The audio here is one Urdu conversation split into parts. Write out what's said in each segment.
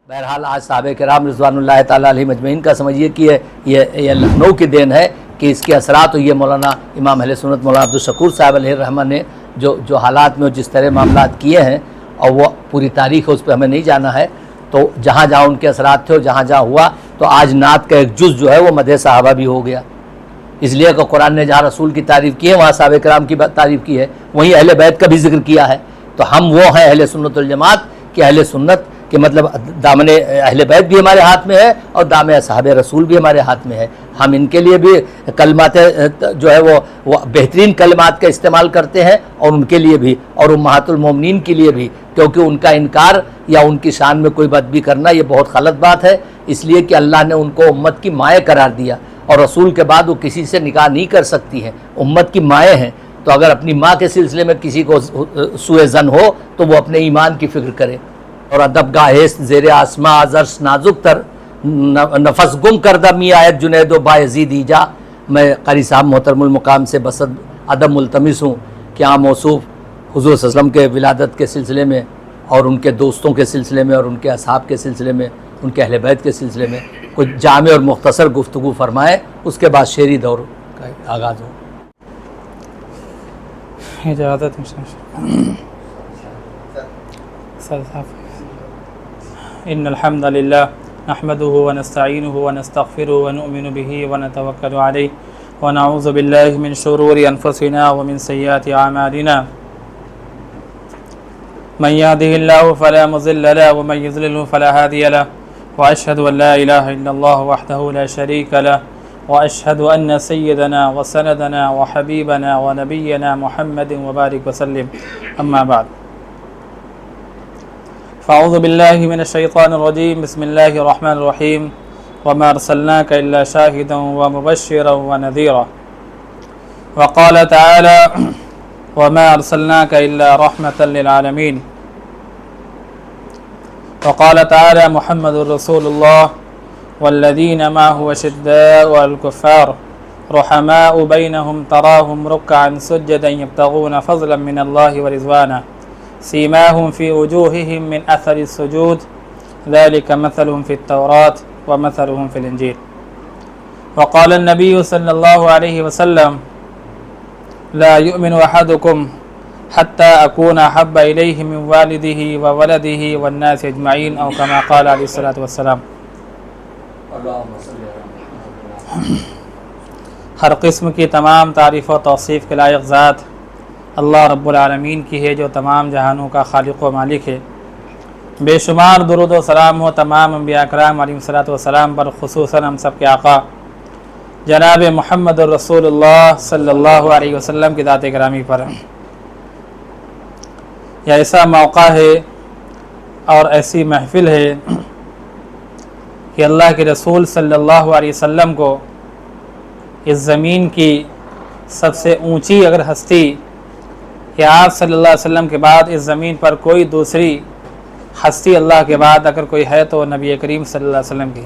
بہرحال آج صحابہ کرام رضوان اللہ تعالیٰ علیہ مجمعین کا سمجھیے کہ یہ لکھنؤ کی دین ہے کہ اس کے اثرات یہ مولانا امام اہل سنت مولانا عبدالشکور صاحب علیہ الرحمہ نے جو حالات میں جس طرح معاملات کیے ہیں، اور وہ پوری تاریخ ہے، اس پہ ہمیں نہیں جانا ہے، تو جہاں جہاں ان کے اثرات تھے اور جہاں جہاں ہوا، تو آج نعت کا ایک جز جو ہے وہ مدح صحابہ بھی ہو گیا، اس لیے کہ قرآن نے جہاں رسول کی تعریف کی ہے وہاں صحابہ کرام کی تعریف کی ہے، وہیں اہل بیت کا بھی ذکر کیا ہے۔ تو ہم وہ ہیں اہل سنت والجماعت کہ اہل سنت کہ مطلب دامن اہل بیت بھی ہمارے ہاتھ میں ہے اور دامن اصحاب رسول بھی ہمارے ہاتھ میں ہے۔ ہم ان کے لیے بھی کلمات جو ہے وہ بہترین کلمات کا استعمال کرتے ہیں، اور ان کے لیے بھی، اور امہات المومنین کے لیے بھی، کیونکہ ان کا انکار یا ان کی شان میں کوئی بدبی کرنا یہ بہت غلط بات ہے، اس لیے کہ اللہ نے ان کو امت کی مائیں قرار دیا، اور رسول کے بعد وہ کسی سے نکاح نہیں کر سکتی ہیں، امت کی مائیں ہیں۔ تو اگر اپنی ماں کے سلسلے میں کسی کو سوء ظن ہو تو وہ اپنے ایمان کی فکر کرے۔ اور ادب گاہست زیر آسماں عذرش نازک تر نفس گم کردہ می آیت جنید و بایزید ایجا۔ میں قاری صاحب محترم المقام سے بصد ادب ملتمس ہوں کہ عام موصوف حضور صلی اللہ علیہ وسلم کے ولادت کے سلسلے میں اور ان کے دوستوں کے سلسلے میں اور ان کے اصحاب کے سلسلے میں، ان کے اہل بیت کے سلسلے میں کچھ جامع اور مختصر گفتگو فرمائیں، اس کے بعد شعری دور کا آغاز ہو۔ اجازت ان الحمد للہ نحمده ونستعینه ونستغفره ونؤمن به ونتوکل علیہ ونعوذ باللہ من شرور انفسنا ومن سیئات اعمالنا من يهده الله فلا مضل له ومن يضلل فلا هادي له واشهد ان لا اله الا الله وحده لا شريك له واشهد ان سيدنا وسندنا وحبيبنا ونبينا محمد وبارك وسلم اما بعد فاعوذ بالله من الشيطان الرجيم بسم الله الرحمن الرحيم وما ارسلناك الا شاهدا ومبشرا ونذيرا وقال تعالى وما ارسلناك الا رحمة للعالمين وقال تعالى محمد رسول الله والذين معه أشداء على الكفار رحماء بينهم تراهم ركعا سجدا يبتغون فضلا من الله ورضوانا سيماهم في وجوههم من أثر السجود ذلك مثلهم في التوراة ومثلهم في الإنجيل وقال النبي صلى الله عليه وسلم لا يؤمن أحدكم حتى أكون أحب إليه من والده وولده والناس أجمعين أو كما قال عليه الصلاة والسلام۔ ہر قسم کی تمام تعریف و توصیف کے لائق ذات اللہ رب العالمین کی ہے جو تمام جہانوں کا خالق و مالک ہے۔ بے شمار درود و سلام ہو تمام انبیاء کرام علیہ الصلوۃ والسلام پر، خصوصاً ہم سب کے آقا جناب محمد الرسول اللہ صلی اللہ علیہ وسلم کی ذات گرامی پر۔ یہ ایسا موقع ہے اور ایسی محفل ہے کہ اللہ کے رسول صلی اللہ علیہ وسلم کو اس زمین کی سب سے اونچی اگر ہستی کہ آپ صلی اللہ علیہ وسلم کے بعد اس زمین پر کوئی دوسری ہستی اللہ کے بعد اگر کوئی ہے تو نبی کریم صلی اللہ علیہ وسلم کی،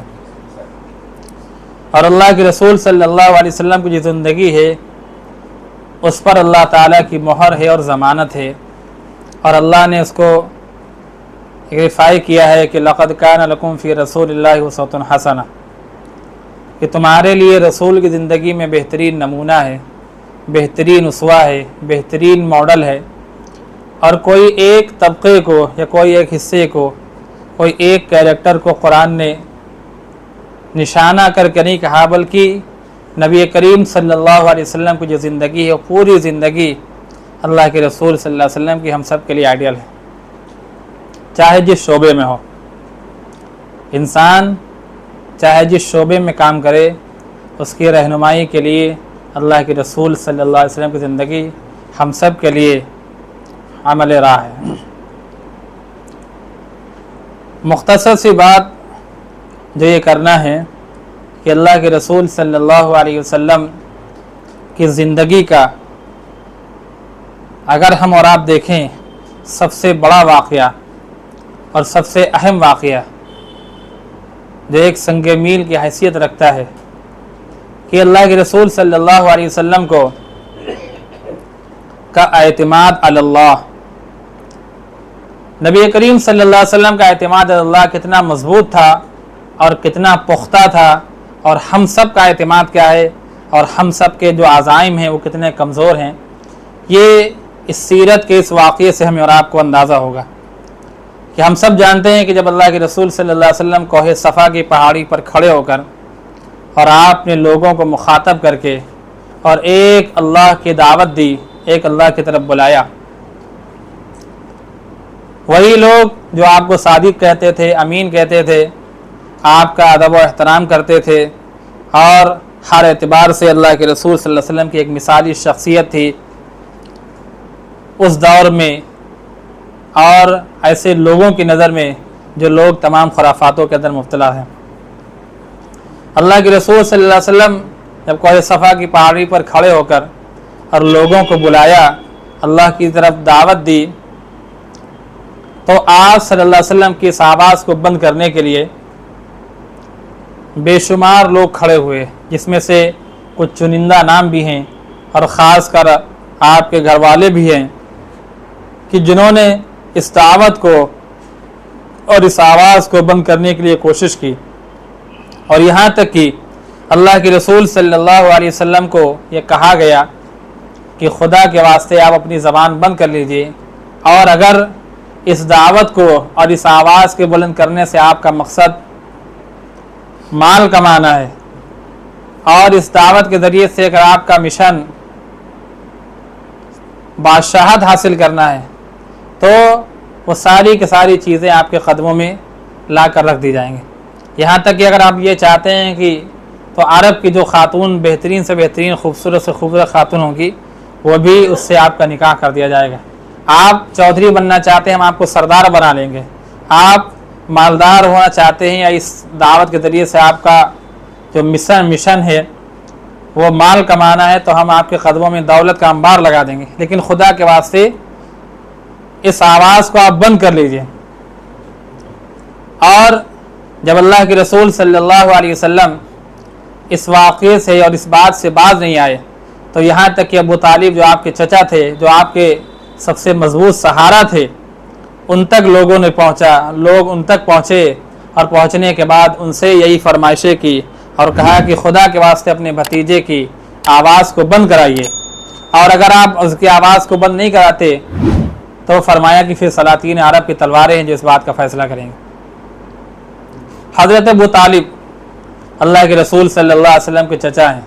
اور اللہ کے رسول صلی اللہ علیہ وسلم کی جو زندگی ہے اس پر اللہ تعالیٰ کی مہر ہے اور ضمانت ہے، اور اللہ نے اس کو ریفائی کیا ہے کہ لقد کان لکم فی رسول اللہ اسوۃ حسنہ، کہ تمہارے لیے رسول کی زندگی میں بہترین نمونہ ہے، بہترین اسوہ ہے، بہترین ماڈل ہے، اور کوئی ایک طبقے کو یا کوئی ایک حصے کو، کوئی ایک کیریکٹر کو قرآن نے نشانہ کر کے نہیں کہا، بلکہ نبی کریم صلی اللہ علیہ وسلم کی جو زندگی ہے وہ پوری زندگی اللہ کے رسول صلی اللہ علیہ وسلم کی ہم سب کے لیے آئیڈیل ہے، چاہے جس شعبے میں ہو انسان، چاہے جس شعبے میں کام کرے، اس کی رہنمائی کے لیے اللہ کے رسول صلی اللہ علیہ وسلم کی زندگی ہم سب کے لیے عمل راہ ہے۔ مختصر سی بات جو یہ کرنا ہے کہ اللہ کے رسول صلی اللہ علیہ وسلم کی زندگی کا اگر ہم اور آپ دیکھیں سب سے بڑا واقعہ اور سب سے اہم واقعہ جو ایک سنگ میل کی حیثیت رکھتا ہے کہ اللہ کے رسول صلی اللہ علیہ وسلم کو کا اعتماد علی اللہ نبی کریم صلی اللہ علیہ وسلم کا اعتماد اللہ کتنا مضبوط تھا اور کتنا پختہ تھا، اور ہم سب کا اعتماد کیا ہے اور ہم سب کے جو عزائم ہیں وہ کتنے کمزور ہیں، یہ اس سیرت کے اس واقعے سے ہمیں اور آپ کو اندازہ ہوگا کہ ہم سب جانتے ہیں کہ جب اللہ کے رسول صلی اللہ علیہ وسلم کوہ صفا کی پہاڑی پر کھڑے ہو کر اور آپ نے لوگوں کو مخاطب کر کے اور ایک اللہ کی دعوت دی، ایک اللہ کی طرف بلایا، وہی لوگ جو آپ کو صادق کہتے تھے، امین کہتے تھے، آپ کا ادب و احترام کرتے تھے اور ہر اعتبار سے اللہ کے رسول صلی اللہ علیہ وسلم کی ایک مثالی شخصیت تھی اس دور میں، اور ایسے لوگوں کی نظر میں جو لوگ تمام خرافاتوں کے اندر مبتلا ہیں، اللہ کے رسول صلی اللہ علیہ وسلم جب کوہ صفا کی پہاڑی پر کھڑے ہو کر اور لوگوں کو بلایا، اللہ کی طرف دعوت دی، تو آپ صلی اللہ علیہ وسلم کی اس آواز کو بند کرنے کے لیے بے شمار لوگ کھڑے ہوئے، جس میں سے کچھ چنندہ نام بھی ہیں اور خاص کر آپ کے گھر والے بھی ہیں کہ جنہوں نے اس دعوت کو اور اس آواز کو بند کرنے کے لیے کوشش کی، اور یہاں تک کہ اللہ کے رسول صلی اللہ علیہ وسلم کو یہ کہا گیا کہ خدا کے واسطے آپ اپنی زبان بند کر لیجئے، اور اگر اس دعوت کو اور اس آواز کے بلند کرنے سے آپ کا مقصد مال کمانا ہے اور اس دعوت کے ذریعے سے اگر آپ کا مشن بادشاہت حاصل کرنا ہے تو وہ ساری کی ساری چیزیں آپ کے قدموں میں لا کر رکھ دی جائیں گے، یہاں تک کہ اگر آپ یہ چاہتے ہیں کہ تو عرب کی جو خاتون بہترین سے بہترین خوبصورت سے خوبصورت خاتون ہوگی وہ بھی اس سے آپ کا نکاح کر دیا جائے گا، آپ چودھری بننا چاہتے ہیں ہم آپ کو سردار بنا لیں گے، آپ مالدار ہونا چاہتے ہیں یا اس دعوت کے ذریعے سے آپ کا جو مشن ہے وہ مال کمانا ہے تو ہم آپ کے قدموں میں دولت کا انبار لگا دیں گے، لیکن خدا کے واسطے اس آواز کو آپ بند کر لیجئے۔ اور جب اللہ کے رسول صلی اللہ علیہ وسلم اس واقعے سے اور اس بات سے باز نہیں آئے تو یہاں تک کہ ابو طالب جو آپ کے چچا تھے، جو آپ کے سب سے مضبوط سہارا تھے، ان تک لوگوں نے لوگ ان تک پہنچے، اور پہنچنے کے بعد ان سے یہی فرمائشیں کی اور کہا کہ خدا کے واسطے اپنے بھتیجے کی آواز کو بند کرائیے، اور اگر آپ اس کی آواز کو بند نہیں کراتے تو فرمایا کہ پھر سلاطین عرب کی تلواریں ہیں جو اس بات کا فیصلہ کریں گے۔ حضرت ابو طالب اللہ کے رسول صلی اللہ علیہ وسلم کے چچا ہیں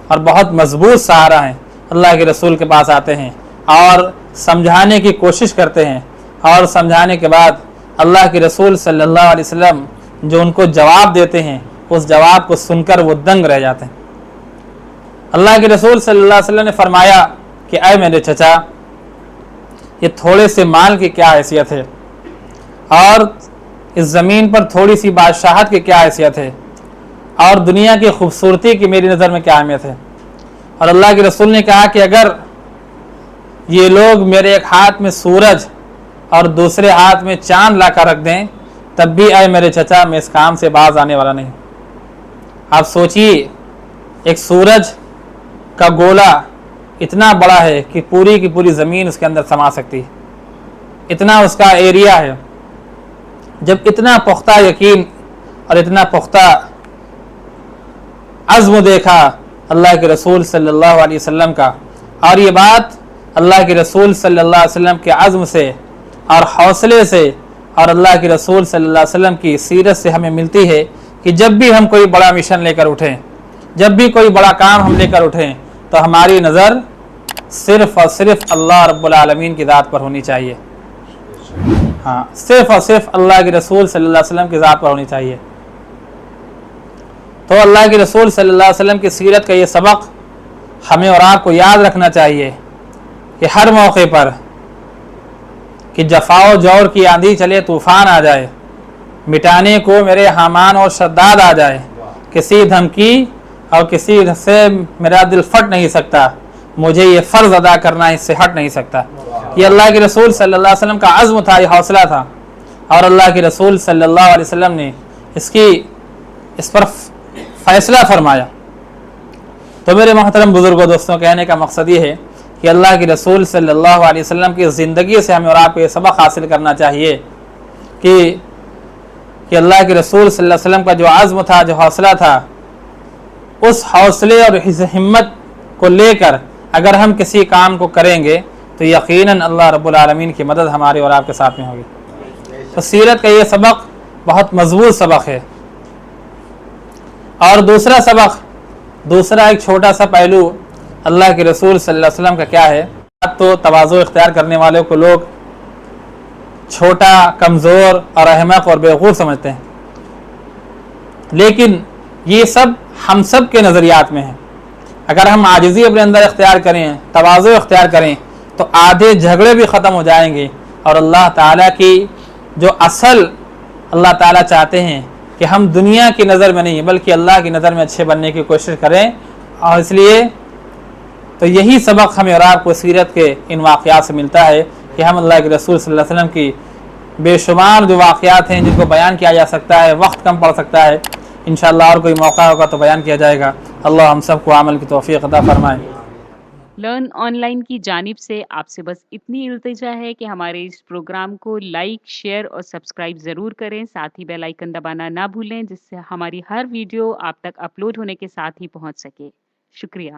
اور بہت مضبوط سہارا ہیں، اللہ کے رسول کے پاس آتے ہیں اور سمجھانے کی کوشش کرتے ہیں، اور سمجھانے کے بعد اللہ کے رسول صلی اللہ علیہ وسلم جو ان کو جواب دیتے ہیں اس جواب کو سن کر وہ دنگ رہ جاتے ہیں۔ اللہ کے رسول صلی اللہ علیہ وسلم نے فرمایا کہ اے میرے چچا، یہ تھوڑے سے مال کی کیا حیثیت ہے اور اس زمین پر تھوڑی سی بادشاہت کی کیا حیثیت ہے اور دنیا کی خوبصورتی کی میری نظر میں کیا اہمیت ہے۔ اور اللہ کے رسول نے کہا کہ اگر یہ لوگ میرے ایک ہاتھ میں سورج اور دوسرے ہاتھ میں چاند لا کر رکھ دیں تب بھی اے میرے چچا میں اس کام سے باز آنے والا نہیں۔ آپ سوچئے ایک سورج کا گولا اتنا بڑا ہے کہ پوری کی پوری زمین اس کے اندر سما سکتی ہے، اتنا اس کا ایریا ہے۔ جب اتنا پختہ یقین اور اتنا پختہ عزم دیکھا اللہ کے رسول صلی اللہ علیہ وسلم کا، اور یہ بات اللہ کے رسول صلی اللہ علیہ وسلم کے عزم سے اور حوصلے سے اور اللہ کے رسول صلی اللہ علیہ وسلم کی سیرت سے ہمیں ملتی ہے کہ جب بھی ہم کوئی بڑا مشن لے کر اٹھیں، جب بھی کوئی بڑا کام ہم لے کر اٹھیں تو ہماری نظر صرف اور صرف اللہ رب العالمین کی ذات پر ہونی چاہیے، ہاں صرف اور صرف اللہ کے رسول صلی اللہ علیہ وسلم کی ذات پر ہونی چاہیے۔ تو اللہ کے رسول صلی اللہ علیہ وسلم کی سیرت کا یہ سبق ہمیں اور آپ کو یاد رکھنا چاہیے کہ ہر موقع پر کہ جفا و جور کی آندھی چلے، طوفان آ جائے، مٹانے کو میرے حامان اور شداد آ جائے، کسی دھمکی اور کسی سے میرا دل پھٹ نہیں سکتا، مجھے یہ فرض ادا کرنا اس سے ہٹ نہیں سکتا۔ یہ اللہ کے رسول صلی اللہ علیہ وسلم کا عزم تھا، یہ حوصلہ تھا، اور اللہ کے رسول صلی اللہ علیہ وسلم نے اس پر فیصلہ فرمایا۔ تو میرے محترم بزرگوں دوستوں، کہنے کا مقصد یہ ہے کہ اللہ کے رسول صلی اللہ علیہ وسلم کی زندگی سے ہمیں اور آپ کو یہ سبق حاصل کرنا چاہیے کہ اللہ کے رسول صلی اللہ علیہ وسلم کا جو عزم تھا، جو حوصلہ تھا، اس حوصلے اور اس ہمت کو لے کر اگر ہم کسی کام کو کریں گے تو یقیناً اللہ رب العالمین کی مدد ہمارے اور آپ کے ساتھ میں ہوگی۔ تو سیرت کا یہ سبق بہت مضبوط سبق ہے۔ اور دوسرا سبق، دوسرا ایک چھوٹا سا پہلو اللہ کے رسول صلی اللہ علیہ وسلم کا کیا ہے؟ تو تواضع اختیار کرنے والوں کو لوگ چھوٹا، کمزور اور احمق اور بیوقوف سمجھتے ہیں، لیکن یہ سب ہم سب کے نظریات میں ہیں۔ اگر ہم عاجزی اپنے اندر اختیار کریں، تواضع اختیار کریں، تو آدھے جھگڑے بھی ختم ہو جائیں گے، اور اللہ تعالیٰ کی جو اصل اللہ تعالیٰ چاہتے ہیں کہ ہم دنیا کی نظر میں نہیں بلکہ اللہ کی نظر میں اچھے بننے کی کوشش کریں۔ اور اس لیے تو یہی سبق ہمیں اور آپ کو سیرت کے ان واقعات سے ملتا ہے کہ ہم اللہ کے رسول صلی اللہ علیہ وسلم کی بے شمار جو واقعات ہیں جن کو بیان کیا جا سکتا ہے، وقت کم پڑ سکتا ہے، انشاءاللہ اور کوئی موقع ہوگا تو بیان کیا جائے گا۔ اللہ ہم سب کو عمل کی توفیق عطا فرمائے۔ لرن آن لائن کی جانب سے آپ سے بس اتنی التجا ہے کہ ہمارے اس پروگرام کو لائک، شیئر اور سبسکرائب ضرور کریں، ساتھ ہی بیل آئیکن دبانا نہ بھولیں، جس سے ہماری ہر ویڈیو آپ تک اپلوڈ ہونے کے ساتھ ہی پہنچ سکے۔ شکریہ۔